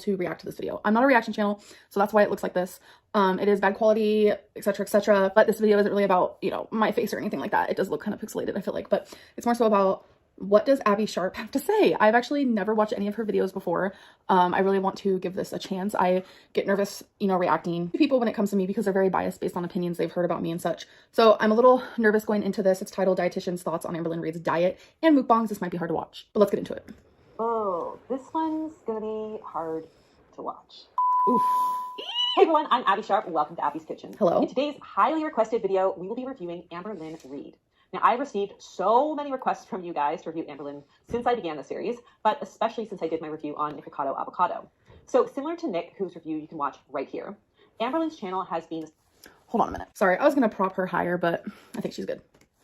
to react to this video. I'm not a reaction channel, so that's why it looks like this. It is bad quality, etc, etc, but this video isn't really about, you know, my face or anything like that. It does look kind of pixelated, I feel like, but it's more so about what does Abby Sharp have to say? I've actually never watched any of her videos before. I really want to give this a chance. I get nervous, you know, reacting to people when it comes to me because they're very biased based on opinions they've heard about me and such. So I'm a little nervous going into this. It's titled Dietitian's Thoughts on Amberlynn Reid's Diet and Mukbangs. This might be hard to watch, but let's get into it. Oh, this one's gonna be hard to watch. Oof. Hey everyone, I'm Abby Sharp. Welcome to Abby's Kitchen. Hello. In today's highly requested video, we will be reviewing Amberlynn Reid. Now, I've received so many requests from you guys to review Amberlynn since I began the series, but especially since I did my review on Avocado Avocado. So similar to Nick, whose review you can watch right here, Amberlynn's channel has been... Hold on a minute. Sorry, I was going to prop her higher, but I think she's good.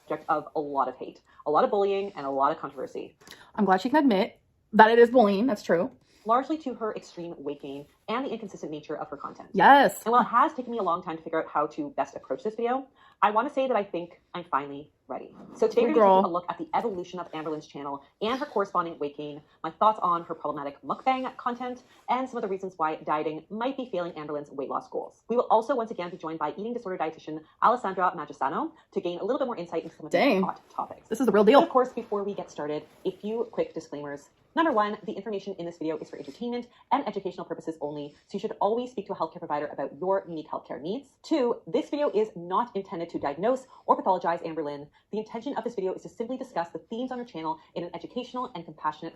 ...subject of a lot of hate, a lot of bullying, and a lot of controversy. I'm glad she can admit that it is bullying. That's true. Largely to her extreme weight gain and the inconsistent nature of her content. Yes. And while it has taken me a long time to figure out how to best approach this video, I want to say that I think I'm finally ready. So today we're going to take a look at the evolution of Amberlynn's channel and her corresponding weight gain, my thoughts on her problematic mukbang content, and some of the reasons why dieting might be failing Amberlynn's weight loss goals. We will also once again be joined by eating disorder dietitian Alessandra Magisano to gain a little bit more insight into some of these hot topics. This is the real deal. And of course, before we get started, a few quick disclaimers. Number one, the information in this video is for entertainment and educational purposes only, so you should always speak to a healthcare provider about your unique healthcare needs. Two, this video is not intended to diagnose or pathologize Amberlynn. The intention of this video is to simply discuss the themes on her channel in an educational and compassionate.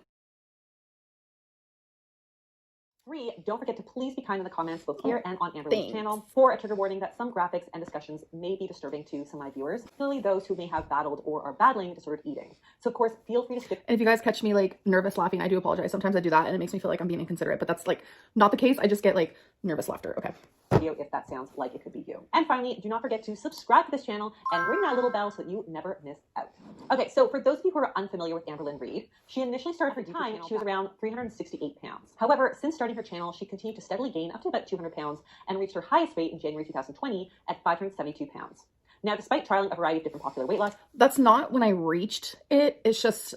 Three, don't forget to please be kind in the comments both here and on Amberlynn's channel. Four, a trigger warning that some graphics and discussions may be disturbing to some of my viewers, particularly those who may have battled or are battling disordered eating. So of course, feel free to skip. And if you guys catch me like nervous laughing, I do apologize. Sometimes I do that and it makes me feel like I'm being inconsiderate, but that's like not the case. I just get like nervous laughter. Okay. Video if that sounds like it could be you. And finally, do not forget to subscribe to this channel and ring that little bell so that you never miss out. Okay, so for those of you who are unfamiliar with Amberlynn Reid, she initially started her time, she was around 368 pounds. However, since starting her channel, she continued to steadily gain up to about 200 pounds and reached her highest weight in January 2020 at 572 pounds. Now, despite trialing a variety of different popular weight loss... That's not when I reached it. It's just,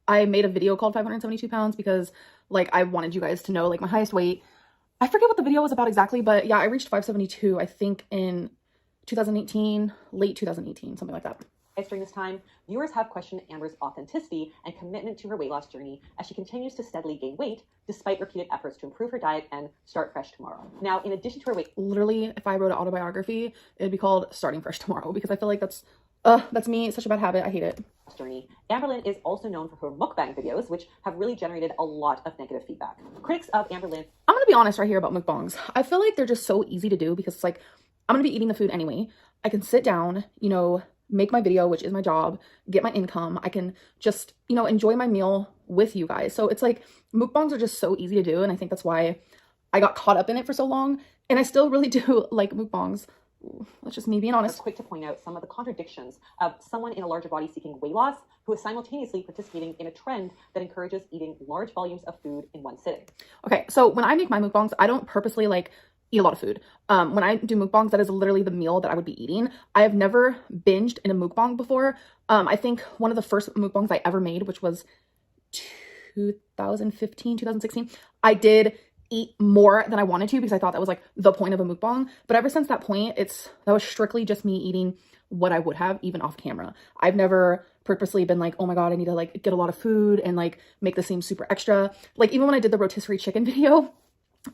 I made a video called 572 pounds because like I wanted you guys to know like my highest weight. I forget what the video was about exactly, but yeah, I reached 572, I think in 2018, late 2018, something like that. During this time, viewers have questioned Amber's authenticity and commitment to her weight loss journey as she continues to steadily gain weight despite repeated efforts to improve her diet and start fresh tomorrow. Now, in addition to her weight... Literally, if I wrote an autobiography, it'd be called Starting Fresh Tomorrow because I feel like that's me. It's such a bad habit. I hate it. Journey. Amberlynn is also known for her mukbang videos, which have really generated a lot of negative feedback. Critics of Amberlynn... I'm gonna be honest right here about mukbangs. I feel like they're just so easy to do because it's like, I'm gonna be eating the food anyway. I can sit down, you know, make my video, which is my job, get my income. I can just, you know, enjoy my meal with you guys. So it's like mukbangs are just so easy to do. And I think that's why I got caught up in it for so long. And I still really do like mukbangs. That's just me being honest. Quick to point out some of the contradictions of someone in a larger body seeking weight loss who is simultaneously participating in a trend that encourages eating large volumes of food in one sitting. Okay, so when I make my mukbangs, I don't purposely like eat a lot of food. When I do mukbangs, that is literally the meal that I would be eating. I have never binged in a mukbang before. I think one of the first mukbangs I ever made, which was 2015, 2016, I did eat more than I wanted to because I thought that was like the point of a mukbang. But ever since that point, that was strictly just me eating what I would have even off camera. I've never purposely been like, oh my God, I need to like get a lot of food and like make this seem super extra. Like even when I did the rotisserie chicken video,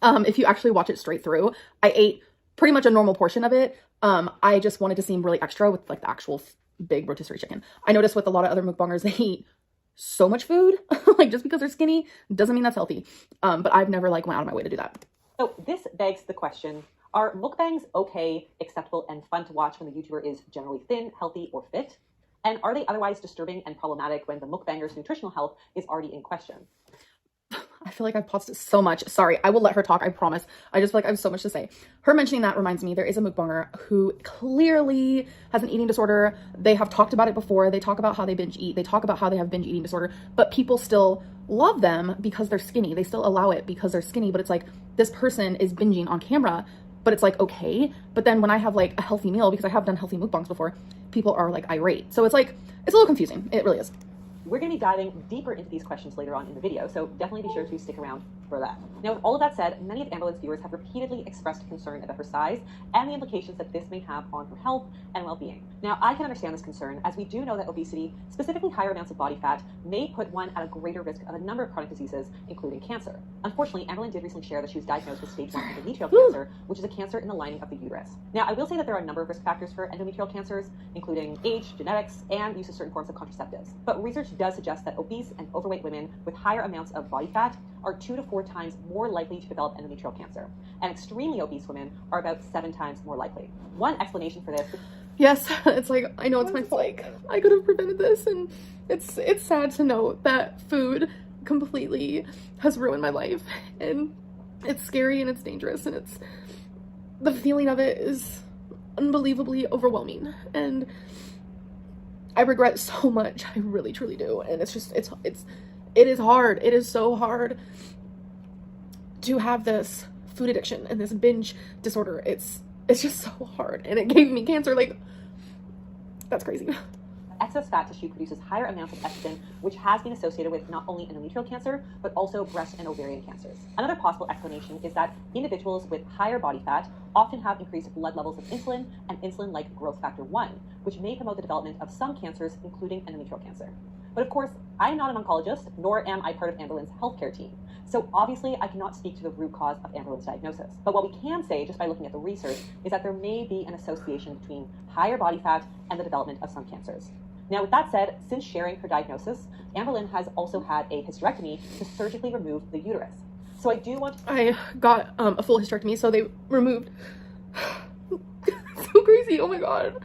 if you actually watch it straight through, I ate pretty much a normal portion of it. I just wanted to seem really extra with like the actual big rotisserie chicken. I noticed with a lot of other mukbangers, they eat so much food, like just because they're skinny doesn't mean that's healthy. But I've never like went out of my way to do that. So this begs the question, are mukbangs okay, acceptable, and fun to watch when the YouTuber is generally thin, healthy, or fit? And are they otherwise disturbing and problematic when the mukbanger's nutritional health is already in question? I feel like I've paused it so much. Sorry, I will let her talk, I promise. I just feel like I have so much to say. Her mentioning that reminds me, there is a mukbanger who clearly has an eating disorder. They have talked about it before. They talk about how they binge eat. They talk about how they have binge eating disorder, but people still love them because they're skinny. They still allow it because they're skinny, but it's like, this person is binging on camera, but it's like, okay. But then when I have like a healthy meal, because I have done healthy mukbangs before, people are like irate. So it's like, it's a little confusing. It really is. We're going to be diving deeper into these questions later on in the video, so definitely be sure to stick around for for that. Now, with all of that said, many of Amberlynn's viewers have repeatedly expressed concern about her size and the implications that this may have on her health and well-being. Now, I can understand this concern, as we do know that obesity, specifically higher amounts of body fat, may put one at a greater risk of a number of chronic diseases, including cancer. Unfortunately, Amberlynn did recently share that she was diagnosed with stage 1 endometrial cancer, which is a cancer in the lining of the uterus. Now, I will say that there are a number of risk factors for endometrial cancers, including age, genetics, and use of certain forms of contraceptives. But research does suggest that obese and overweight women with higher amounts of body fat are 2 to 4 times more likely to develop endometrial cancer, and extremely obese women are about 7 times more likely. One explanation for this... Yes, it's like, I know it's my fault. Like, I could have prevented this, and it's sad to know that food completely has ruined my life, and it's scary and it's dangerous, and the feeling of it is unbelievably overwhelming, and I regret so much. I really truly do. And it is hard. It is so hard to have this food addiction and this binge disorder. It's just so hard, and it gave me cancer. Like, that's crazy. Excess fat tissue produces higher amounts of estrogen, which has been associated with not only endometrial cancer, but also breast and ovarian cancers. Another possible explanation is that individuals with higher body fat often have increased blood levels of insulin and insulin-like growth factor 1, which may promote the development of some cancers, including endometrial cancer. But of course, I am not an oncologist, nor am I part of Amberlynn's healthcare team. So obviously, I cannot speak to the root cause of Amberlynn's diagnosis. But what we can say, just by looking at the research, is that there may be an association between higher body fat and the development of some cancers. Now, with that said, since sharing her diagnosis, Amberlynn has also had a hysterectomy to surgically remove the uterus. So I do want to... I got a full hysterectomy, so they removed... So crazy, oh my god.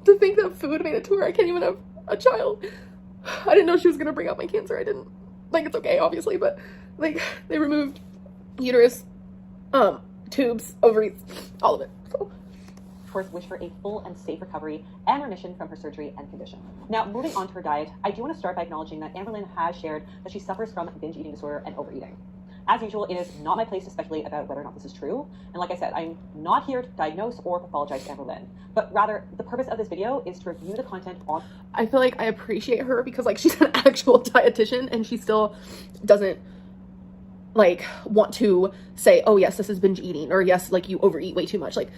To think that food made it to where I can't even have a child. I didn't know she was gonna bring out my cancer. I didn't... Like, it's okay, obviously, but, like, they removed uterus, tubes, ovaries, all of it, so... Of course, wish her a full and safe recovery and remission from her surgery and condition. Now, moving on to her diet, I do want to start by acknowledging that Amberlynn has shared that she suffers from binge eating disorder and overeating. As usual, it is not my place to speculate about whether or not this is true. And like I said, I'm not here to diagnose or pathologize Amberlynn, but rather the purpose of this video is to review the content on... I feel like I appreciate her because, like, she's an actual dietitian and she still doesn't, like, want to say, oh yes, this is binge eating, or yes, like, you overeat way too much. Like,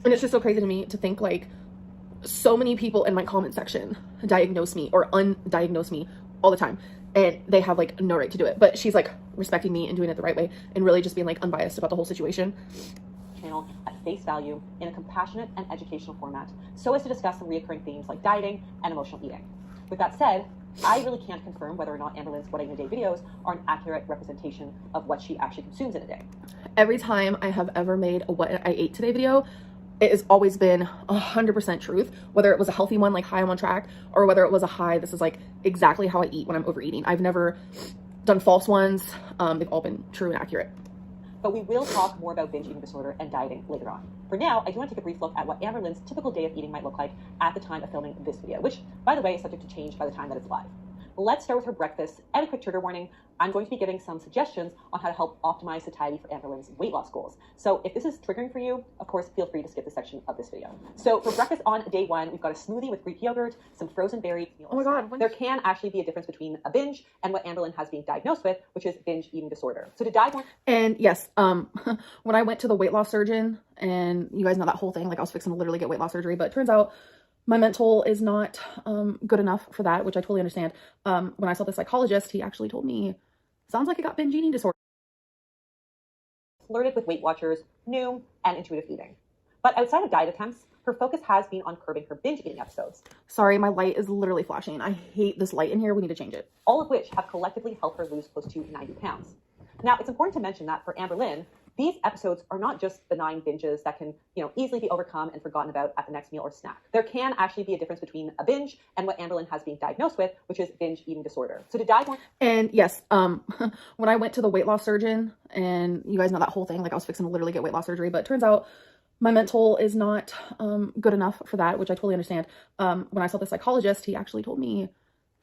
and it's just so crazy to me to think, like, so many people in my comment section diagnose me or undiagnose me all the time, and they have, like, no right to do it. But she's, like, respecting me and doing it the right way and really just being, like, unbiased about the whole situation. Channel at face value in a compassionate and educational format, so as to discuss some reoccurring themes like dieting and emotional eating. With that said, I really can't confirm whether or not Amberlynn's What I Eat in a Day videos are an accurate representation of what she actually consumes in a day. Every time I have ever made a What I Ate Today video, it has always been 100% truth, whether it was a healthy one, like, hi, I'm on track, or whether it was a hi, this is, like, exactly how I eat when I'm overeating. I've never done false ones. They've all been true and accurate. But we will talk more about binge eating disorder and dieting later on. For now, I do want to take a brief look at what Amberlynn's typical day of eating might look like at the time of filming this video, which, by the way, is subject to change by the time that it's live. Let's start with her breakfast, and a quick trigger warning. I'm going to be giving some suggestions on how to help optimize satiety for Amberlynn's weight loss goals. So if this is triggering for you, of course, feel free to skip this section of this video. So for breakfast on day 1, we've got a smoothie with Greek yogurt, some frozen berries. Oh my god. There can actually be a difference between a binge and what Amberlynn has been diagnosed with, which is binge eating disorder. So to dive more... And yes, when I went to the weight loss surgeon, and you guys know that whole thing, like, I was fixing to literally get weight loss surgery, but it turns out my mental is not good enough for that, which I totally understand. When I saw the psychologist, he actually told me, sounds like I got binge eating disorder. Flirted with Weight Watchers, new and intuitive eating. But outside of diet attempts, her focus has been on curbing her binge eating episodes. Sorry, my light is literally flashing. I hate this light in here. We need to change it. All of which have collectively helped her lose close to 90 pounds. Now, it's important to mention that for Amberlynn, these episodes are not just benign binges that can, easily be overcome and forgotten about at the next meal or snack. There can actually be a difference between a binge and what Amberlynn has been diagnosed with, which is binge eating disorder. So to dive more... And yes, when I went to the weight loss surgeon, and you guys know that whole thing, like, I was fixing to literally get weight loss surgery, but it turns out my mental is not good enough for that, which I totally understand. When I saw the psychologist, he actually told me,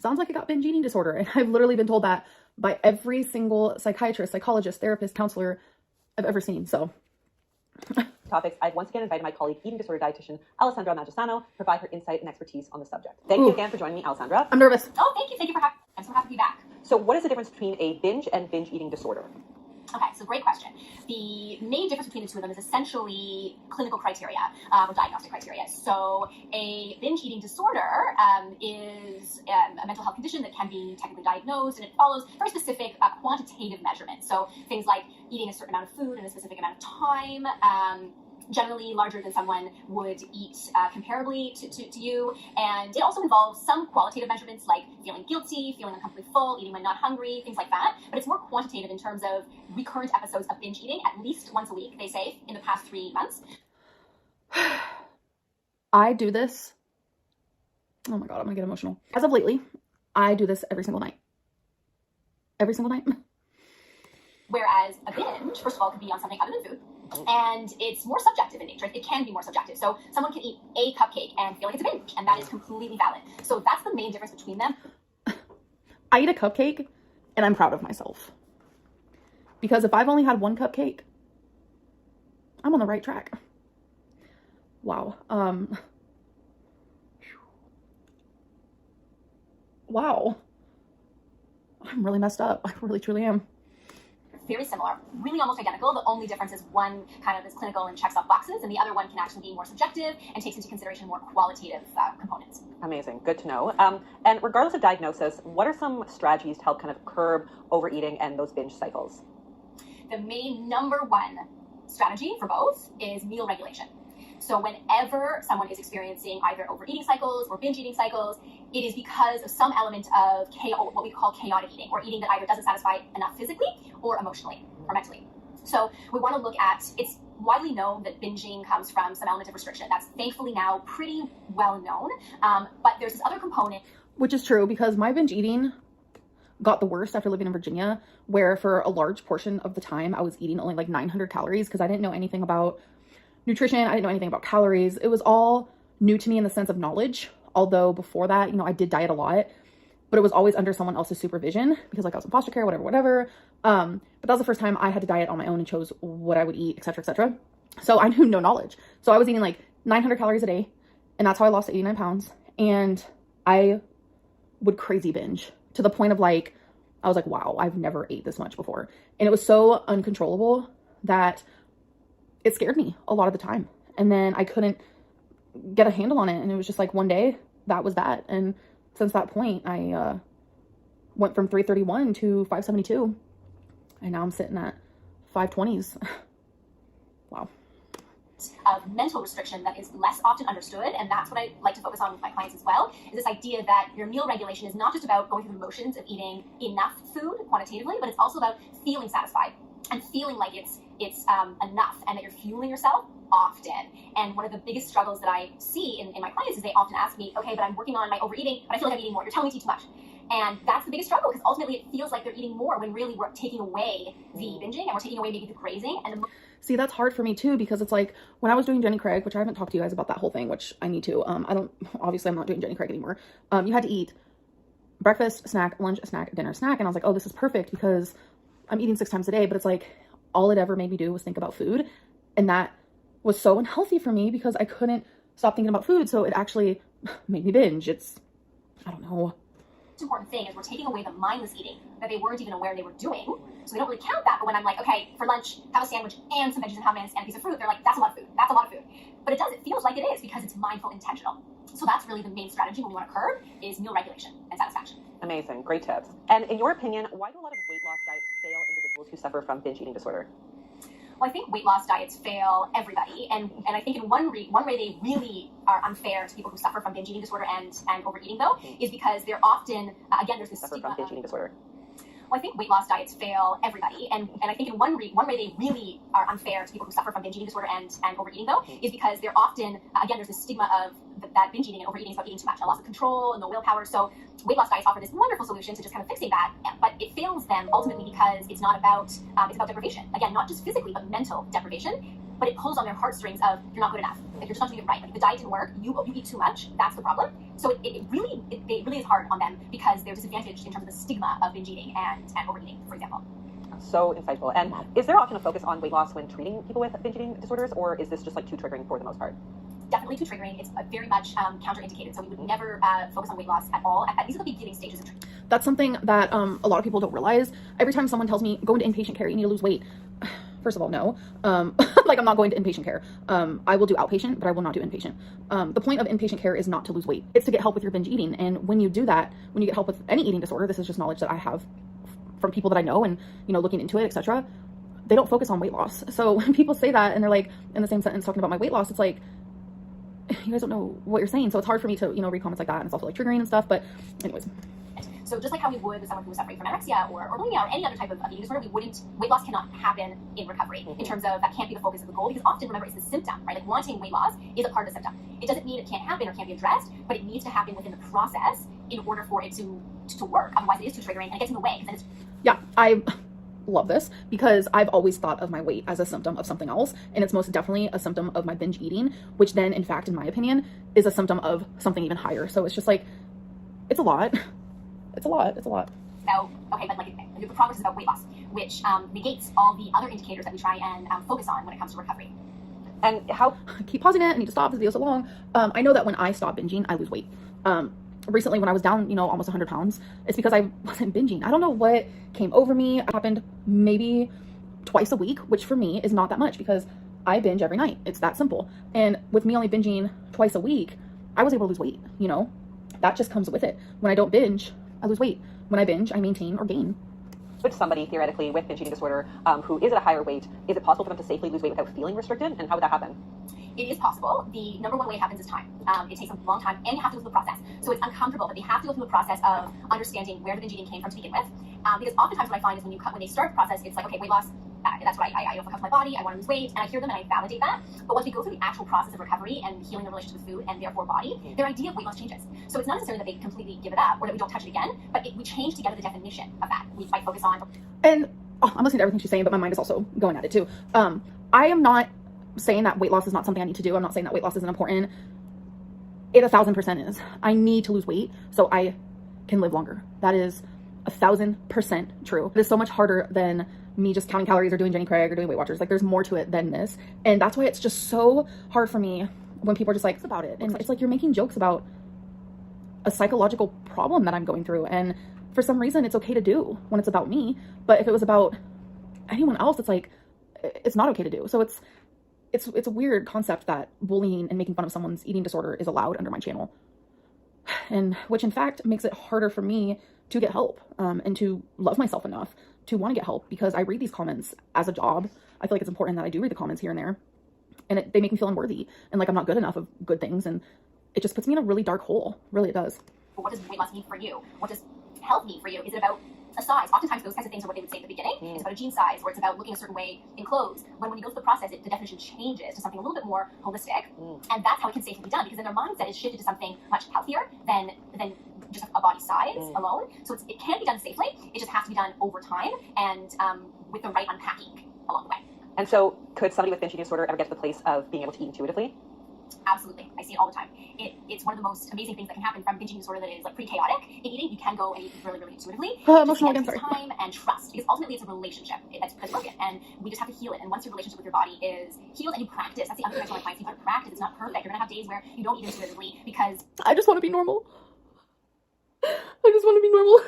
sounds like I got binge eating disorder. And I've literally been told that by every single psychiatrist, psychologist, therapist, counselor I've ever seen. So topics, I've once again invited my colleague, eating disorder dietitian Alessandra Magisano, to provide her insight and expertise on the subject. Thank you again for joining me, Alessandra. I'm nervous. Oh, thank you. Thank you for having me. I'm so happy to be back. So what is the difference between a binge and binge eating disorder? Okay, so great question. The main difference between the two of them is essentially clinical criteria or diagnostic criteria. So a binge eating disorder is a mental health condition that can be technically diagnosed, and it follows very specific quantitative measurements. So things like eating a certain amount of food in a specific amount of time, generally larger than someone would eat comparably to you. And it also involves some qualitative measurements like feeling guilty, feeling uncomfortably full, eating when not hungry, things like that. But it's more quantitative in terms of recurrent episodes of binge eating, at least once a week, they say, in the past 3 months. I do this. Oh my God, I'm gonna get emotional. As of lately, I do this every single night. Every single night. Whereas a binge, first of all, could be on something other than food. And it's more subjective in nature. It can be more subjective. So someone can eat a cupcake and feel like it's a binge, and that is completely valid. So that's the main difference between them. I eat a cupcake, and I'm proud of myself. Because if I've only had one cupcake, I'm on the right track. Wow. Wow. I'm really messed up. I really, truly am. Very similar, really almost identical. The only difference is one kind of is clinical and checks off boxes, and the other one can actually be more subjective and takes into consideration more qualitative components. Amazing, good to know. And regardless of diagnosis, what are some strategies to help kind of curb overeating and those binge cycles? The main number one strategy for both is meal regulation. So whenever someone is experiencing either overeating cycles or binge eating cycles, it is because of some element of what we call chaotic eating, or eating that either doesn't satisfy enough physically or emotionally or mentally. So we want to look at, it's widely known that binging comes from some element of restriction. That's thankfully now pretty well known, but there's this other component. Which is true, because my binge eating got the worst after living in Virginia, where for a large portion of the time I was eating only like 900 calories because I didn't know anything about nutrition. I didn't know anything about calories. It was all new to me in the sense of knowledge. Although before that, I did diet a lot, but it was always under someone else's supervision because like I was in foster care, whatever. But that was the first time I had to diet on my own and chose what I would eat, etc., etc. So I knew no knowledge. So I was eating like 900 calories a day, and that's how I lost 89 pounds. And I would crazy binge to the point of like, I was like, wow, I've never ate this much before. And it was so uncontrollable that it scared me a lot of the time. And then I couldn't get a handle on it. And it was just like one day that was that. And since that point, I went from 331 to 572. And now I'm sitting at 520s. Wow. Of mental restriction that is less often understood, and that's what I like to focus on with my clients as well, is this idea that your meal regulation is not just about going through the motions of eating enough food quantitatively, but it's also about feeling satisfied and feeling like it's enough, and that you're fueling yourself often. And one of the biggest struggles that I see in my clients is they often ask me, okay, but I'm working on my overeating, but I feel like I'm eating more. You're telling me to eat too much. And that's the biggest struggle, because ultimately it feels like they're eating more when really we're taking away the binging and we're taking away maybe the grazing. And see, that's hard for me too, because it's like when I was doing Jenny Craig, which I haven't talked to you guys about that whole thing, which I need to. Obviously I'm not doing Jenny Craig anymore. You had to eat breakfast, snack, lunch, snack, dinner, snack. And I was like, oh, this is perfect because I'm eating 6 times a day. But it's like all it ever made me do was think about food. And that was so unhealthy for me because I couldn't stop thinking about food. So it actually made me binge. I don't know. Important thing is we're taking away the mindless eating that they weren't even aware they were doing. So we don't really count that. But when I'm like, okay, for lunch, have a sandwich and some veggies and hummus and a piece of fruit, they're like, that's a lot of food. That's a lot of food. But it feels like it is because it's mindful, intentional. So that's really the main strategy when we want to curb is meal regulation and satisfaction. Amazing, great tips. And in your opinion, why do a lot of weight loss diets fail individuals who suffer from binge eating disorder? Well, I think weight loss diets fail everybody, and I think in one way they really are unfair to people who suffer from binge eating disorder and overeating, though, is because they're often again there's this suffer stigma from binge eating disorder. Well, I think weight loss diets fail everybody, and I think in one way they really are unfair to people who suffer from binge eating disorder and overeating, though, is because they're often again there's this stigma of that binge eating and overeating is about eating too much, a loss of control and no willpower. So weight loss diets offer this wonderful solution to just kind of fixing that, but it fails them ultimately because it's not about it's about deprivation. Again, not just physically but mental deprivation. But it pulls on their heartstrings of you're not good enough, like you're just not doing it right. Like if the diet didn't work, you eat too much. That's the problem. So it really is hard on them because they're disadvantaged in terms of the stigma of binge eating and overeating, for example. So insightful. And is there often a focus on weight loss when treating people with binge eating disorders, or is this just like too triggering for the most part? Definitely too triggering. It's very much counterindicated. So we would never focus on weight loss at all. These are the beginning stages of treatment. That's something that a lot of people don't realize. Every time someone tells me, go into inpatient care, you need to lose weight. First of all, no. Like, I'm not going to inpatient care. I will do outpatient, but I will not do inpatient. The point of inpatient care is not to lose weight. It's to get help with your binge eating. And when you do that, when you get help with any eating disorder, this is just knowledge that I have from people that I know and, you know, looking into it, etc. They don't focus on weight loss. So when people say that and they're like in the same sentence talking about my weight loss, it's like, you guys don't know what you're saying. So it's hard for me to, you know, read comments like that, and it's also like triggering and stuff. But anyways. So just like how we would with someone who was suffering from anorexia or bulimia or any other type of eating disorder, weight loss cannot happen in recovery in terms of that can't be the focus of the goal, because often, remember, it's the symptom, right? Like, wanting weight loss is a part of the symptom. It doesn't mean it can't happen or can't be addressed, but it needs to happen within the process in order for it to work. Otherwise, it is too triggering and it gets in the way. Then it's... Yeah, I love this because I've always thought of my weight as a symptom of something else, and it's most definitely a symptom of my binge eating, which then, in fact, in my opinion, is a symptom of something even higher. So it's just like, it's a lot. It's a lot. So, okay, but like the progress is about weight loss, which negates all the other indicators that we try and focus on when it comes to recovery. And how... I keep pausing it. I need to stop. This video's so long. I know that when I stop binging, I lose weight. Recently, when I was down, you know, almost 100 pounds, it's because I wasn't binging. I don't know what came over me. It happened maybe twice a week, which for me is not that much because I binge every night. It's that simple. And with me only binging twice a week, I was able to lose weight, you know? That just comes with it. When I don't binge, I lose weight. When I binge, I maintain or gain. With somebody theoretically with binge eating disorder who is at a higher weight, is it possible for them to safely lose weight without feeling restricted? And how would that happen? It is possible. The number one way it happens is time. It takes a long time, and you have to go through the process. So it's uncomfortable, but they have to go through the process of understanding where the binge eating came from to begin with. Because oftentimes what I find is when they start the process, it's like, okay, weight loss, that's what I don't feel comfortable with my body, I want to lose weight, and I hear them and I validate that. But once we go through the actual process of recovery and healing the relationship with food and therefore body, their idea of weight loss changes. So it's not necessarily that they completely give it up or that we don't touch it again, but we change together the definition of that. We might focus on... And I'm listening to everything she's saying, but my mind is also going at it too. I am not saying that weight loss is not something I need to do. I'm not saying that weight loss isn't important. It 1000% is. I need to lose weight so I can live longer. That is 1000% true. It is so much harder than me just counting calories or doing Jenny Craig or doing Weight Watchers. Like, there's more to it than this. And that's why it's just so hard for me when people are just like, it's about it. And it's like, you're making jokes about a psychological problem that I'm going through. And for some reason, it's okay to do when it's about me. But if it was about anyone else, it's like, it's not okay to do. So it's a weird concept that bullying and making fun of someone's eating disorder is allowed under my channel. And which in fact makes it harder for me to get help and to love myself enough to want to get help, because I read these comments as a job. I feel like it's important that I do read the comments here and there, and they make me feel unworthy and like I'm not good enough of good things, and it just puts me in a really dark hole. Really, it does. But what does weight loss mean for you? What does health mean for you? Is it about a size? Oftentimes those kinds of things are what they would say at the beginning. It's about a jean size, or it's about looking a certain way in clothes. When you go through the process, the definition changes to something a little bit more holistic, and that's how it can safely be done, because then their mindset is shifted to something much healthier than just a body size alone. So it can be done safely. It just has to be done over time and with the right unpacking along the way. And so could somebody with binge eating disorder ever get to the place of being able to eat intuitively? Absolutely. I see it all the time. It's one of the most amazing things that can happen from binge eating disorder that is like pretty chaotic. In eating, you can go and eat really, really intuitively. Emotional again, sorry. Time and trust, because ultimately it's a relationship that's broken, and we just have to heal it. And once your relationship with your body is healed and you practice, that's the other thing I tell my clients, you have to practice. It's not perfect. You're going to have days where you don't eat intuitively because... I just want to be normal. I just want to be normal.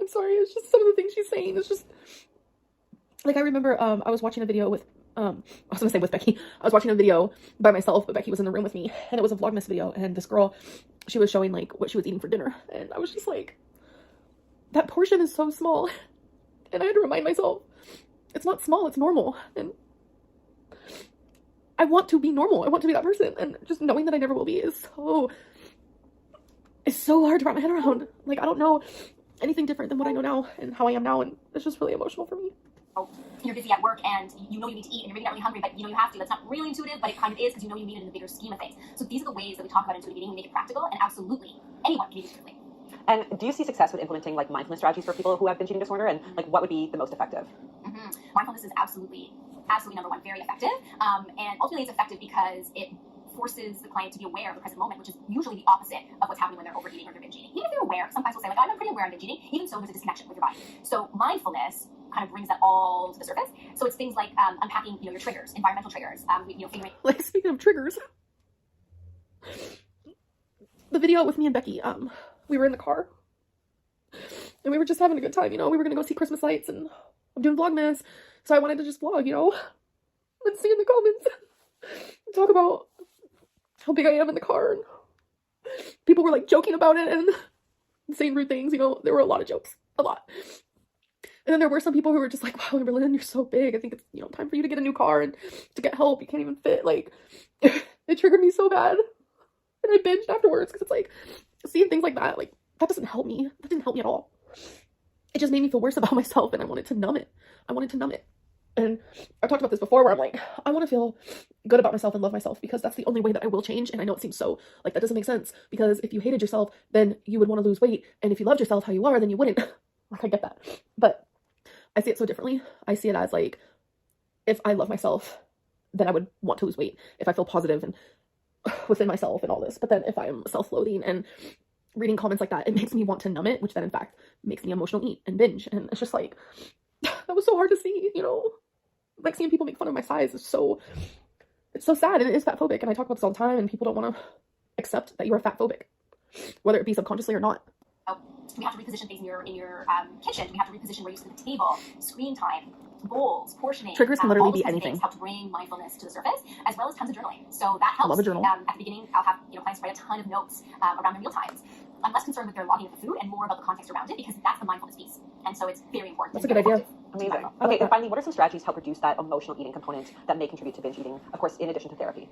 I'm sorry, it's just some of the things she's saying. It's just like, I remember I was watching a video with I was gonna say with Becky. I was watching a video by myself, but Becky was in the room with me, and it was a Vlogmas video, and this girl, she was showing like what she was eating for dinner, and I was just like, that portion is so small. And I had to remind myself, it's not small, it's normal. And I want to be normal. I want to be that person, and just knowing that I never will be is so hard to wrap my head around. Like, I don't know anything different than what I know now and how I am now, and it's just really emotional for me. You're busy at work and you know you need to eat and you're maybe not really hungry, but you know you have to. That's not really intuitive, but it kind of is, because you know you need it in the bigger scheme of things. So these are the ways that we talk about intuitive eating. We make it practical, and absolutely anyone can eat intuitively. And do you see success with implementing like mindfulness strategies for people who have binge eating disorder, and like what would be the most effective? Mindfulness is absolutely number one, very effective. And ultimately it's effective because it forces the client to be aware of the present moment, which is usually the opposite of what's happening when they're overeating or they're binge eating. Even if they're aware, sometimes we'll say like, I'm pretty aware I'm binge eating. Even so, there's a disconnection with your body. So mindfulness kind of brings that all to the surface. So it's things like unpacking, your triggers, environmental triggers, figuring... Like, speaking of triggers, the video with me and Becky, we were in the car And we were just having a good time, you know. We were gonna go see Christmas lights, and I'm doing Vlogmas, so I wanted to just vlog, you know, and see in the comments and talk about how big I am in the car. And people were like joking about it and saying rude things, you know. There were a lot of jokes, a lot. And then there were some people who were just like, wow, Amberlynn, you're so big. I think it's, you know, time for you to get a new car and to get help. You can't even fit. Like, it triggered me so bad. And I binged afterwards because it's like, seeing things like that, like, that doesn't help me. That didn't help me at all. It just made me feel worse about myself, and I wanted to numb it. I wanted to numb it. And I've talked about this before where I'm like, I want to feel good about myself and love myself, because that's the only way that I will change. And I know it seems so, like, that doesn't make sense, because if you hated yourself, then you would want to lose weight. And if you loved yourself how you are, then you wouldn't. Like, I get that. But I see it so differently. I see it as like, if I love myself, then I would want to lose weight. If I feel positive and within myself and all this. But then if I'm self-loathing and reading comments like that, it makes me want to numb it, which then in fact makes me emotional eat and binge. And it's just like, that was so hard to see, you know. Like, seeing people make fun of my size is so, it's so sad, and it is fat phobic. And I talk about this all the time, and people don't want to accept that you are fat phobic, whether it be subconsciously or not. We have to reposition things in your kitchen. We have to reposition where you sit at the table, screen time, bowls, portioning. Triggers can literally be all anything. Help to bring mindfulness to the surface, as well as tons of journaling. So that helps. I love a journal. At the beginning, I'll have clients write a ton of notes around their meal times. I'm less concerned with their logging of the food and more about the context around it, because that's the mindfulness piece. And so it's very important. That's a good idea. Amazing. Okay, and finally, what are some strategies to help reduce that emotional eating component that may contribute to binge eating, of course, in addition to therapy?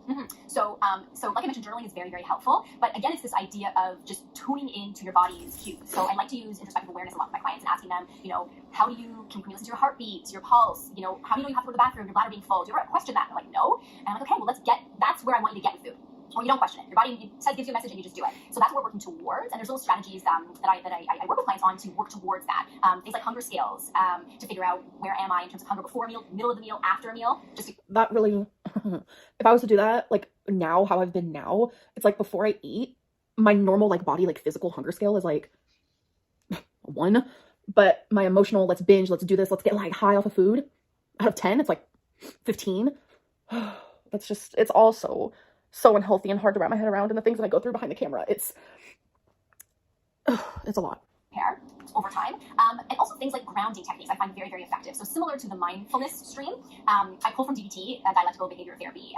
Mm-hmm. So like I mentioned, journaling is very, very helpful. But again, it's this idea of just tuning into your body's cues. So I like to use introspective awareness a lot with my clients and asking them, you know, can you listen to your heartbeat, your pulse? You know, how do you know you have to go to the bathroom, your bladder being full? Do you ever question that? And they're like, no. And I'm like, okay, well, that's where I want you to get with food. Or you don't question it. Your body gives you a message and you just do it. So that's what we're working towards. And there's little strategies that I work with clients on to work towards that. Things like hunger scales, to figure out where am I in terms of hunger before a meal, middle of the meal, after a meal. That really, if I was to do that, like now, how I've been now, it's like before I eat, my normal like body, like physical hunger scale is like 1. But my emotional, let's binge, let's do this, let's get like high off of food, out of 10, it's like 15. That's just, it's all so unhealthy and hard to wrap my head around, and the things that I go through behind the camera, it's a lot. Over time, and also things like grounding techniques I find very, very effective. So similar to the mindfulness stream, I pull from DBT, dialectical behavior therapy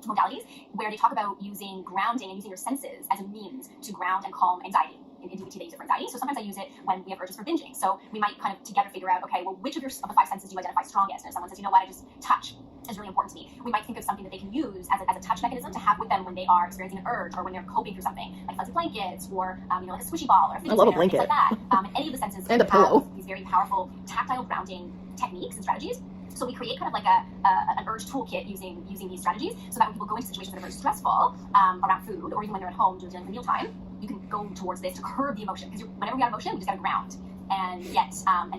modalities, where they talk about using grounding and using your senses as a means to ground and calm anxiety. In DBT, they use it for anxiety. So sometimes I use it when we have urges for binging. So we might kind of together figure out, okay, well, which of the 5 senses do you identify strongest? And if someone says, you know what, I just touch is really important to me, we might think of something that they can use as a touch mechanism to have with them when they are experiencing an urge or when they're coping through something, like fuzzy blankets or like a squishy ball or a fidget I love spinner, a blanket. things like that. Any of the senses And a pillow. These very powerful tactile grounding techniques and strategies. So we create kind of like an urge toolkit using these strategies, so that when people go into situations that are very stressful around food, or even when they're at home dealing with mealtime, you can go towards this to curb the emotion. Because whenever we got emotion, we just got to ground and get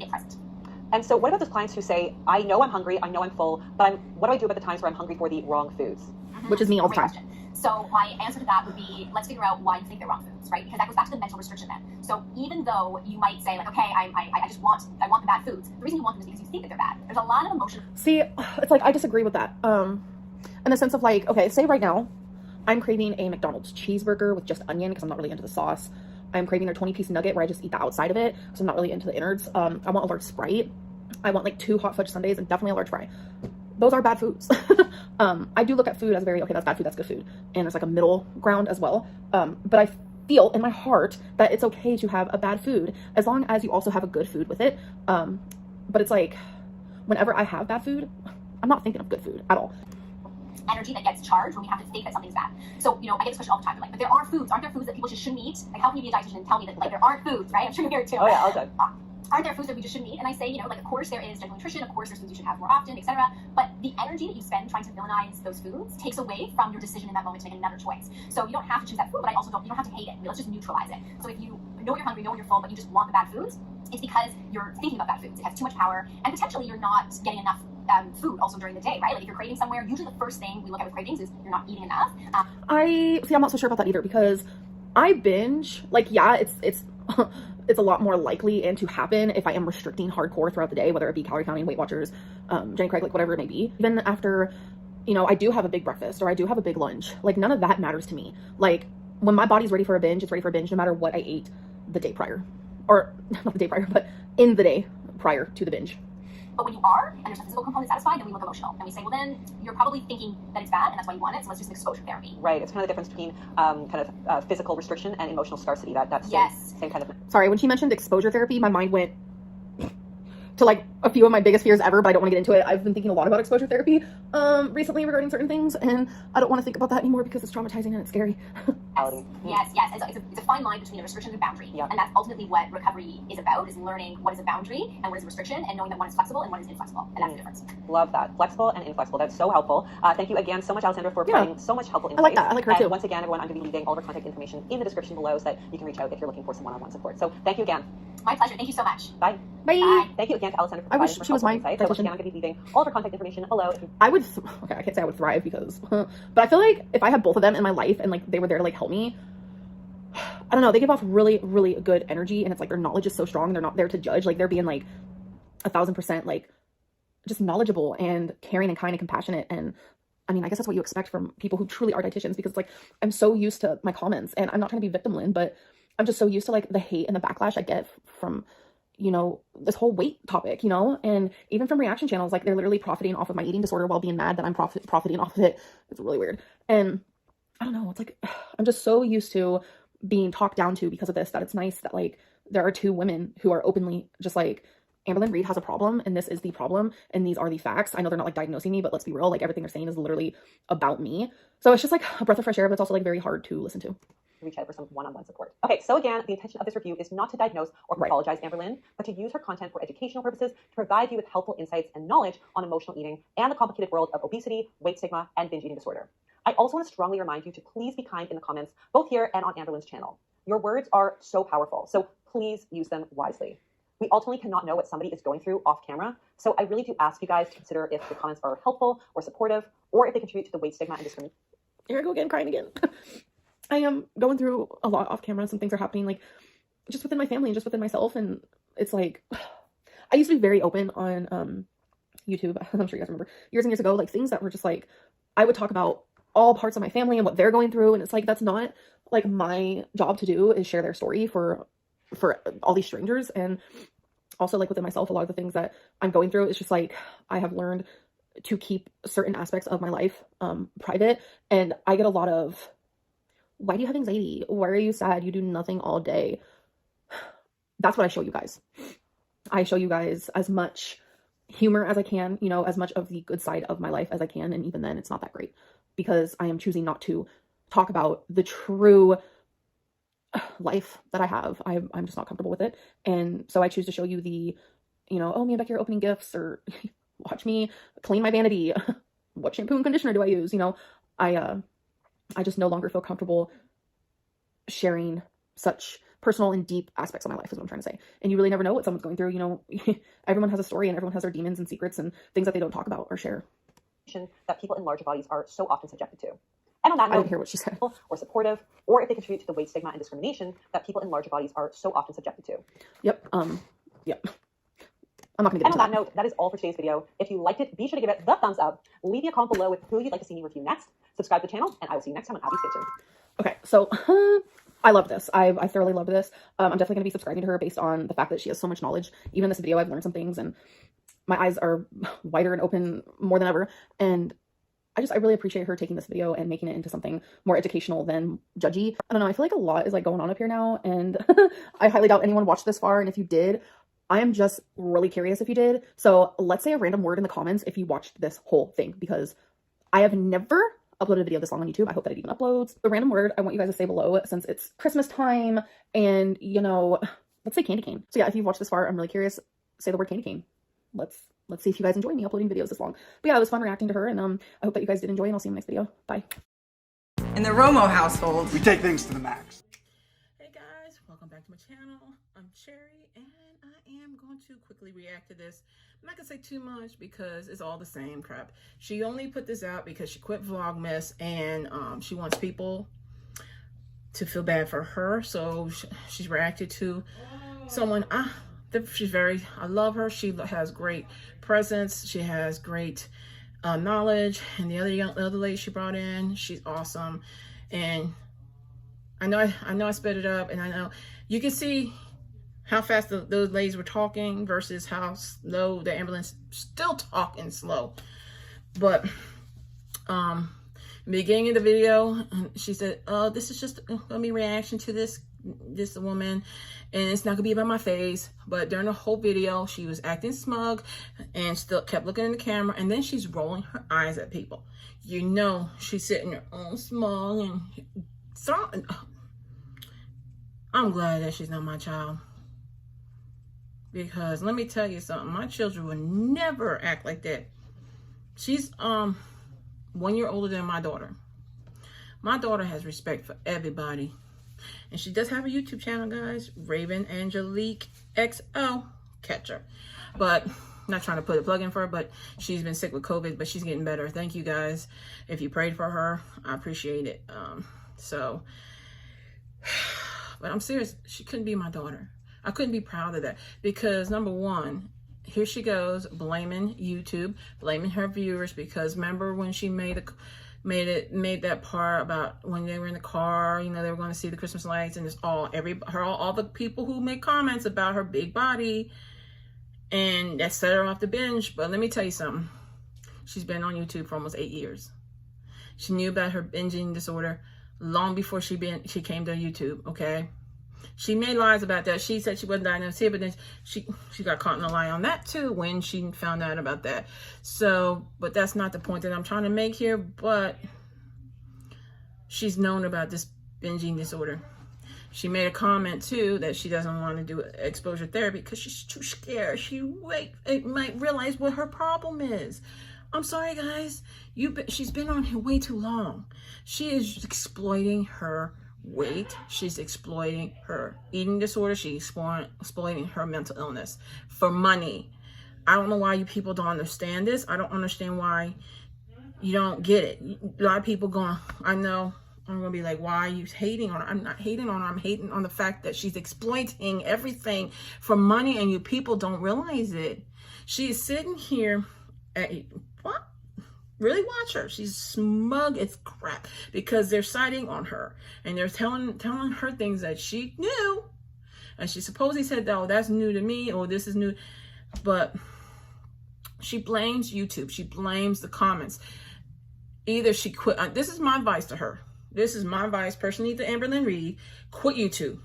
present. And so what about those clients who say, I know I'm hungry, I know I'm full, but what do I do about the times where I'm hungry for the wrong foods? Mm-hmm. Which is me all the time. Question. So my answer to that would be, let's figure out why you think they're wrong foods, right? Because that goes back to the mental restriction then. So even though you might say like, okay, I just want the bad foods, the reason you want them is because you think that they're bad. There's a lot of emotion. See, it's like, I disagree with that. In the sense of like, okay, say right now, I'm craving a McDonald's cheeseburger with just onion because I'm not really into the sauce. I'm craving their 20-piece nugget where I just eat the outside of it because I'm not really into the innards. I want a large Sprite. I want like 2 hot fudge sundaes and definitely a large fry. Those are bad foods. I do look at food as very, okay, that's bad food, that's good food. And there's like a middle ground as well. But I feel in my heart that it's okay to have a bad food as long as you also have a good food with it. But it's like, whenever I have bad food, I'm not thinking of good food at all. Energy that gets charged when we have to think that something's bad. So, you know, I get this question all the time. Like, but there are foods. Aren't there foods that people just shouldn't eat? Like, how can you be a dietitian and tell me that like there aren't foods, right? I'm sure you hear it too. Oh yeah, all good. Aren't there foods that we just shouldn't eat? And I say, you know, like, of course there is general nutrition, of course there's foods you should have more often, etc. But the energy that you spend trying to villainize those foods takes away from your decision in that moment to make another choice. So you don't have to choose that food, but you don't have to hate it. Let's just neutralize it. So if you know you're hungry, know you're full, but you just want the bad foods, it's because you're thinking about bad foods. It has too much power, and potentially you're not getting enough food also during the day, right? Like if you're craving somewhere, usually the first thing we look at with cravings is you're not eating enough. I'm not so sure about that either, because I binge, like, yeah, it's it's a lot more likely and to happen if I am restricting hardcore throughout the day, whether it be calorie counting, Weight Watchers, Jenny Craig, like whatever it may be. Even after, you know, I do have a big breakfast or I do have a big lunch, like none of that matters to me. Like when my body's ready for a binge, it's ready for a binge no matter what I ate the day prior. or not the day prior, but in the day prior to the binge. But when you are, and there's a physical component satisfied, then we look emotional. And we say, well, then you're probably thinking that it's bad, and that's why you want it, so let's just exposure therapy. Right. It's kind of the difference between physical restriction and emotional scarcity. That's yes. same kind of... Sorry, when she mentioned exposure therapy, my mind went to like a few of my biggest fears ever, but I don't want to get into it. I've been thinking a lot about exposure therapy recently regarding certain things, and I don't want to think about that anymore because it's traumatizing and it's scary. Yes. It's a fine line between a restriction and a boundary. Yeah. And that's ultimately what recovery is about, is learning what is a boundary and what is a restriction, and knowing that one is flexible and one is inflexible. And that's the difference. Love that. Flexible and inflexible. That's so helpful. Thank you again so much, Alessandra, for providing so much helpful insight. I like that. I like her too. And once again, everyone, I'm going to be leaving all of our contact information in the description below so that you can reach out if you're looking for some one-on-one support. So thank you again. My pleasure. Thank you so much. Bye. Bye. Bye. Thank you again to Alessandra for I wish providing she was my insight. So once again, I'm going to be leaving all of our contact information below. I would, okay, I can't say I would thrive because, but I feel like if I had both of them in my life and like they were there to like help me, I don't know, they give off really, really good energy, and it's like their knowledge is so strong. They're not there to judge. Like they're being like 1,000% like just knowledgeable and caring and kind and compassionate. And I mean, I guess that's what you expect from people who truly are dietitians, because like I'm so used to my comments, and I'm not trying to be victimlyn, but I'm just so used to like the hate and the backlash I get from, you know, this whole weight topic, you know, and even from reaction channels, like they're literally profiting off of my eating disorder while being mad that I'm profiting off of it. It's really weird. And I don't know, it's like, I'm just so used to being talked down to because of this, that it's nice that like there are two women who are openly just like, Amberlynn Reid has a problem, and this is the problem, and these are the facts. I know they're not like diagnosing me, but let's be real, like everything they're saying is literally about me. So it's just like a breath of fresh air, but it's also like very hard to listen to. Reach out for some one-on-one support. Okay, so again, the intention of this review is not to diagnose or pathologize Amberlynn, but to use her content for educational purposes to provide you with helpful insights and knowledge on emotional eating and the complicated world of obesity, weight stigma, and binge eating disorder. I also want to strongly remind you to please be kind in the comments, both here and on Amberlynn's channel. Your words are so powerful, so please use them wisely. We ultimately cannot know what somebody is going through off camera, so I really do ask you guys to consider if the comments are helpful or supportive, or if they contribute to the weight stigma and discrimination. Here I go again, crying again. I am going through a lot off camera. Some things are happening like just within my family and just within myself, and it's like I used to be very open on YouTube. I'm sure you guys remember years and years ago, like things that were just like I would talk about all parts of my family and what they're going through, and it's like that's not like my job to do, is share their story for all these strangers. And also like within myself, a lot of the things that I'm going through, it's just like I have learned to keep certain aspects of my life private. And I get a lot of, why do you have anxiety? Why are you sad? You do nothing all day. That's what I show you guys. I show you guys as much humor as I can, you know, as much of the good side of my life as I can. And even then it's not that great, because I am choosing not to talk about the true life that I have. I'm just not comfortable with it. And so I choose to show you the, you know, oh, me and Becky are opening gifts, or watch me clean my vanity. What shampoo and conditioner do I use? You know, I just no longer feel comfortable sharing such personal and deep aspects of my life, is what I'm trying to say. And you really never know what someone's going through. You know, everyone has a story, and everyone has their demons and secrets and things that they don't talk about or share. That people in larger bodies are so often subjected to. And on that note, I didn't hear what she said. Or supportive, or if they contribute to the weight stigma and discrimination that people in larger bodies are so often subjected to. Yep. Yep. I'm not gonna get into that. And on that note, that is all for today's video. If you liked it, be sure to give it the thumbs up. Leave me a comment below with who you'd like to see me review next. Subscribe to the channel, and I will see you next time on Abby's Kitchen. Okay, so I love this. I thoroughly love this. I'm definitely gonna be subscribing to her based on the fact that she has so much knowledge. Even in this video, I've learned some things, and my eyes are wider and open more than ever. And I really appreciate her taking this video and making it into something more educational than judgy. I don't know, I feel like a lot is like going on up here now, and I highly doubt anyone watched this far, and if you did, I am just really curious if you did. So let's say a random word in the comments if you watched this whole thing, because I have never uploaded a video this long on YouTube. I hope that it even uploads. The random word I want you guys to say below, since it's Christmas time, and you know, let's say candy cane. So yeah, if you've watched this far, I'm really curious, say the word candy cane. Let's see if you guys enjoy me uploading videos this long. But yeah, it was fun reacting to her, and I hope that you guys did enjoy, and I'll see you in the next video. Bye. In the Romo household, we take things to the max. Hey guys, welcome back to my channel. I'm Cherry, and I am going to quickly react to this. I'm not gonna say too much because it's all the same crap. She only put this out because she quit Vlogmas, and she wants people to feel bad for her. So she's reacted to someone. I love her. She has great presence. She has great knowledge. And the other lady she brought in, she's awesome. And I know I sped it up, and I know you can see how fast those ladies were talking versus how slow the Amberlynn's still talking slow. But in the beginning of the video, she said, "Oh, this is just gonna be reaction to this woman, and it's not gonna be about my face." But during the whole video, she was acting smug and still kept looking in the camera, and then she's rolling her eyes at people. You know, she's sitting there all smug and throwing. I'm glad that she's not my child, because let me tell you something, my children would never act like that. She's 1 year older than my daughter. My daughter has respect for everybody. And she does have a YouTube channel, guys. Raven Angelique XO. Catch her. But not trying to put a plug in for her, but she's been sick with COVID, but she's getting better. Thank you guys. If you prayed for her, I appreciate it. But I'm serious. She couldn't be my daughter. I couldn't be proud of that, because number one, here she goes blaming YouTube, blaming her viewers, because remember when she made that part about when they were in the car, you know, they were going to see the Christmas lights, and it's all the people who make comments about her big body, and that set her off the binge. But let me tell you something, she's been on YouTube for almost 8 years. She knew about her binging disorder long before she came to YouTube. Okay, she made lies about that. She said she wasn't diagnosed here, but then she got caught in a lie on that too when she found out about that. So, but that's not the point that I'm trying to make here. But she's known about this binging disorder. She made a comment too that she doesn't want to do exposure therapy because she's too scared. She might realize what her problem is. I'm sorry, guys. She's been on here way too long. She is exploiting her weight. She's exploiting her eating disorder. She's exploiting her mental illness for money. I don't know why you people don't understand this. I don't understand why you don't get it. A lot of people going, I know, I'm going to be like, why are you hating on her? I'm not hating on her. I'm hating on the fact that she's exploiting everything for money, and you people don't realize it. She is sitting here at, what? Really watch her. She's smug as crap because they're siding on her and they're telling her things that she knew, and she supposedly said, "Oh, that's new to me," or "This is new," but she blames YouTube. She blames the comments. Either she quit. This is my advice to her. This is my advice personally to Amberlynn Reid. Quit YouTube.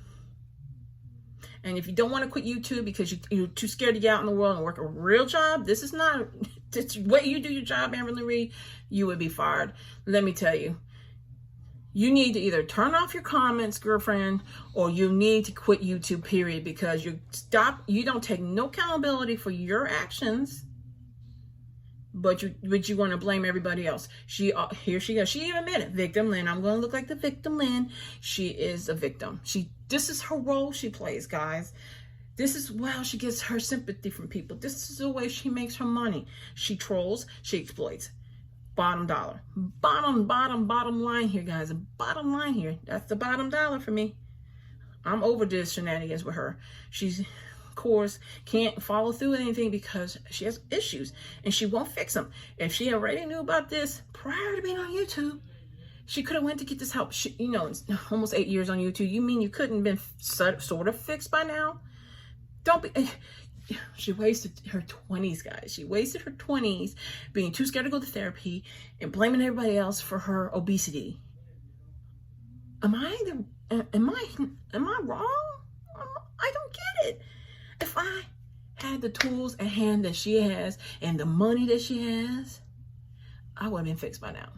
And if you don't want to quit YouTube because you're too scared to get out in the world and work a real job, this is not the way you do your job, Amberlynn Reid, you would be fired. Let me tell you. You need to either turn off your comments, girlfriend, or you need to quit YouTube, period, because you don't take no accountability for your actions, but you want to blame everybody else. Here she goes. She even admitted, victim Lynn. I'm going to look like the victim Lynn. She is a victim. This is her role she plays, guys. This is how she gets her sympathy from people. This is the way she makes her money. She trolls, she exploits. Bottom dollar. Bottom line here, guys. Bottom line here. That's the bottom dollar for me. I'm over this shenanigans with her. She's, of course, can't follow through with anything because she has issues and she won't fix them. If she already knew about this prior to being on YouTube, she could have went to get this help. It's almost 8 years on YouTube. You mean you couldn't been sort of fixed by now? She wasted her 20s, guys. She wasted her 20s being too scared to go to therapy and blaming everybody else for her obesity. Am I wrong? I don't get it. If I had the tools at hand that she has and the money that she has, I would have been fixed by now.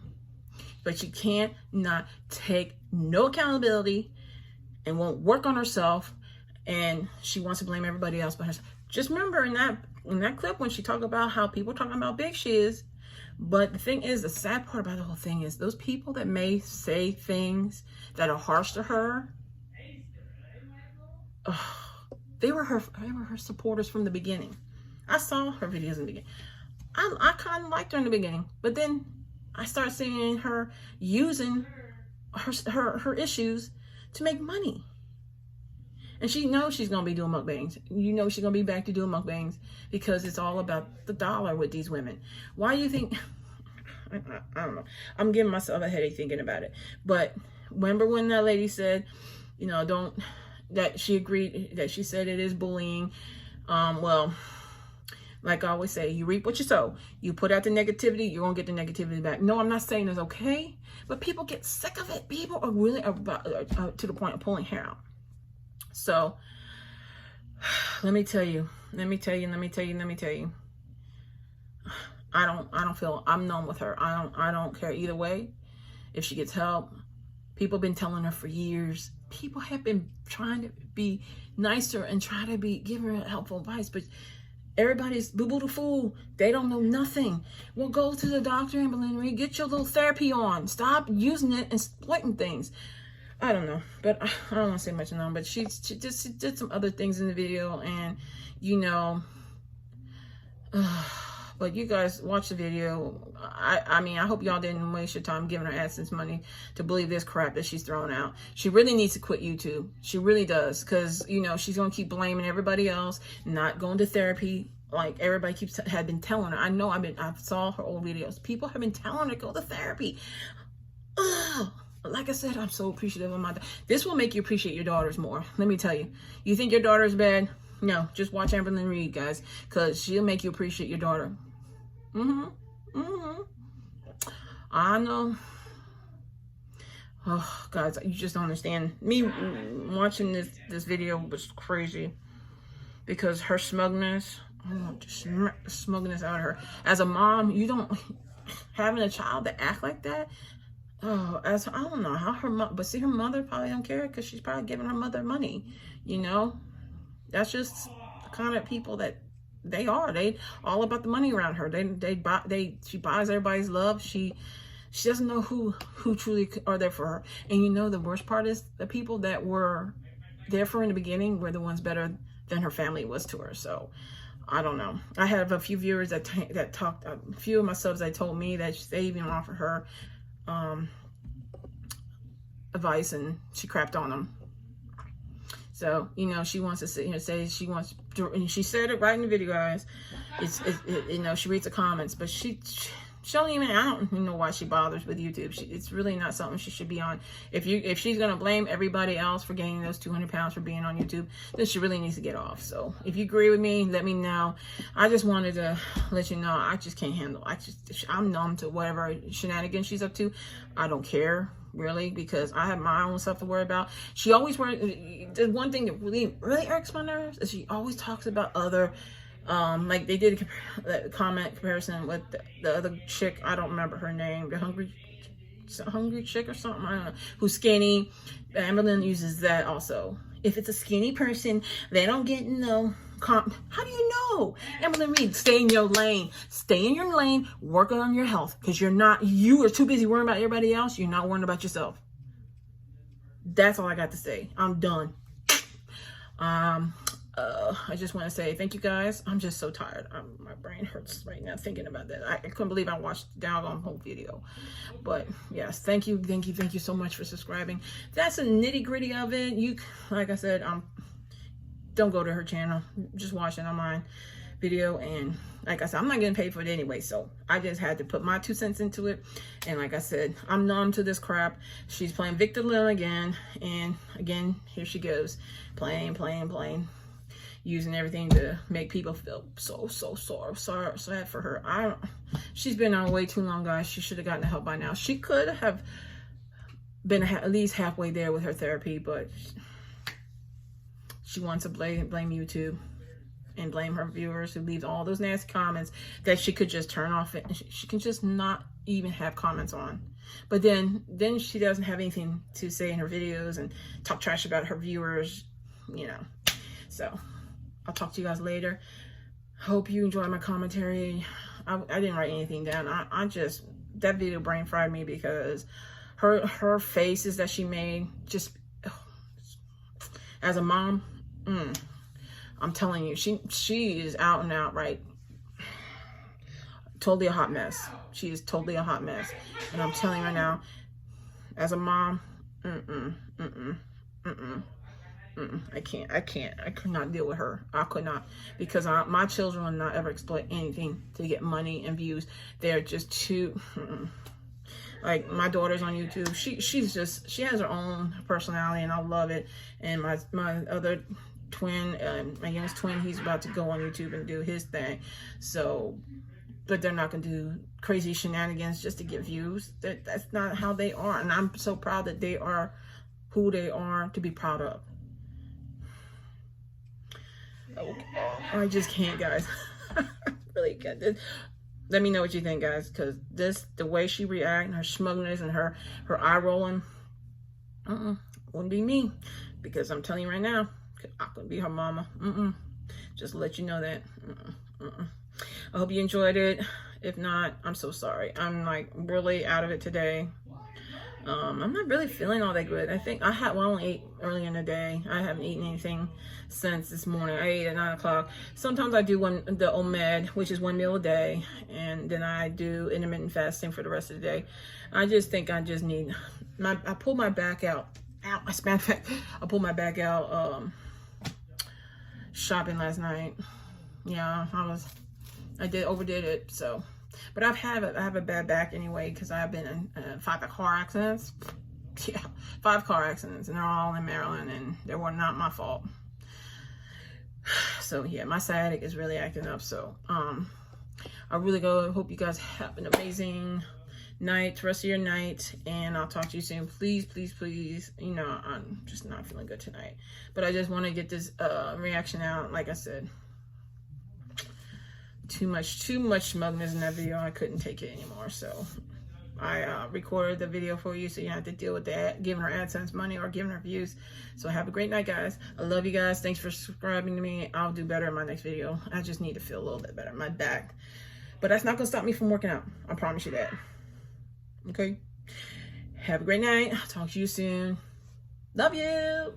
But she can't not take no accountability and won't work on herself, and she wants to blame everybody else but herself. Just remember in that clip when she talked about how people talking about big she is. But the thing is, the sad part about the whole thing is those people that may say things that are harsh to her, they were her supporters from the beginning. I saw her videos in the beginning. I kind of liked her in the beginning, but then I started seeing her using her issues to make money. And she knows she's going to be doing mukbangs. You know she's going to be back to doing mukbangs because it's all about the dollar with these women. Why do you think... I don't know. I'm giving myself a headache thinking about it. But remember when that lady said, don't that she agreed, that she said it is bullying. Well, like I always say, you reap what you sow. You put out the negativity, you're going to get the negativity back. No, I'm not saying it's okay, but people get sick of it. People are really about, to the point of pulling hair out. So, let me tell you. I don't feel, I'm numb with her. I don't care either way. If she gets help, people have been telling her for years. People have been trying to be nicer and try to give her helpful advice, but everybody's boo-boo the fool. They don't know nothing. Well, go to the doctor, Amberlynn Reid. Get your little therapy on. Stop using it and exploiting things. I don't know, but I don't want to say much now, but she just did some other things in the video, and you know, but you guys watch the video. I mean, I hope y'all didn't waste your time giving her AdSense money to believe this crap that she's throwing out. She really needs to quit YouTube. She really does, because, you know, she's going to keep blaming everybody else, not going to therapy like everybody had been telling her. I know, I saw her old videos. People have been telling her to go to therapy. Ugh. Like I said, I'm so appreciative of my daughter. This will make you appreciate your daughters more. Let me tell you. You think your daughter's bad? No, just watch Amberlynn Reid, guys, because she'll make you appreciate your daughter. I know. Oh, guys, you just don't understand. Me watching this video was crazy, because her smugness, I want to smugness out of her. As a mom, you don't, having a child that act like that. Oh, I don't know how her mother, but see, her mother probably don't care, because she's probably giving her mother money, you know. That's just the kind of people that they are. They all about the money around her. She buys everybody's love. She doesn't know who truly are there for her. And you know, the worst part is the people that were there for her in the beginning were the ones better than her family was to her. So I don't know. I have a few viewers that talked, a few of my subs that told me that they even offered her advice, and she crapped on them. So, you know, she wants to sit here and say she wants to, and she said it right in the video, guys. You know, she reads the comments, but she don't even, I don't even know why she bothers with YouTube. It's really not something she should be on. If she's going to blame everybody else for gaining those 200 pounds for being on YouTube, then she really needs to get off. So if you agree with me, let me know. I just wanted to let you know, I just can't handle, I'm numb to whatever shenanigans she's up to. I don't care, really, because I have my own stuff to worry about. She always the one thing that really irks my nerves is she always talks about other, like they did a comment comparison with the other chick. I don't remember her name, the hungry chick or something, I don't know, who's skinny. Amberlynn uses that also. If it's a skinny person, they don't get no how do you know? Amberlynn Reid, stay in your lane. Stay in your lane. Work on your health, because you are too busy worrying about everybody else. You're not worrying about yourself. That's all I got to say. I'm done. I just want to say thank you, guys. I'm just so tired. My brain hurts right now thinking about that. I couldn't believe I watched the doggone whole video. But yes, thank you so much for subscribing. That's a nitty gritty of it. Like I said, don't go to her channel. Just watch it on my video. And like I said, I'm not getting paid for it anyway, so I just had to put my 2 cents into it. And like I said, I'm numb to this crap. She's playing victim again, and again, here she goes, playing, using everything to make people feel so sad for her. She's been on way too long, guys. She should have gotten the help by now. She could have been at least halfway there with her therapy, but she wants to blame YouTube and blame her viewers who leave all those nasty comments that she could just turn off. She can just not even have comments on. But then she doesn't have anything to say in her videos and talk trash about her viewers, you know. So I'll talk to you guys later. Hope you enjoyed my commentary. I didn't write anything down. That video brain fried me, because her faces that she made, just as a mom, I'm telling you, she is out and out, right? Totally a hot mess. She is totally a hot mess. And I'm telling you right now, as a mom, I could not deal with her. I could not, because my children will not ever exploit anything to get money and views. They're just too, Like my daughter's on YouTube. She has her own personality, and I love it. And my other twin, my youngest twin, he's about to go on YouTube and do his thing. So, but they're not gonna do crazy shenanigans just to get views. That's not how they are, and I'm so proud that they are who they are to be proud of. Okay. I just can't, guys. I really can't. Let me know what you think, guys, because the way she reacts, her smugness and her eye rolling, wouldn't be me, because I'm telling you right now, I could be her mama. Just to let you know that. I hope you enjoyed it. If not, I'm so sorry. I'm like really out of it today. I'm not really feeling all that good. I think I only ate early in the day. I haven't eaten anything since this morning. I ate at 9 o'clock. Sometimes I do the OMED, which is 1 meal a day, and then I do intermittent fasting for the rest of the day. I just think I just need I pulled my back out. Ow, I pulled my back out shopping last night. Yeah, I overdid it, so. But I have a bad back anyway, because I've been in 5 car accidents. Yeah, 5 car accidents, and they're all in Maryland, and they were not my fault. So yeah, my sciatic is really acting up. So I really hope you guys have an amazing night, rest of your night, and I'll talk to you soon. Please, please, please. You know, I'm just not feeling good tonight, but I just want to get this reaction out. Like I said, too much smugness in that video. I couldn't take it anymore, so I recorded the video for you, so you don't have to deal with that, giving her AdSense money or giving her views. So have a great night, guys. I love you guys. Thanks for subscribing to me. I'll do better in my next video. I just need to feel a little bit better in my back, but that's not gonna stop me from working out. I promise you that. Okay, have a great night. I'll talk to you soon. Love you.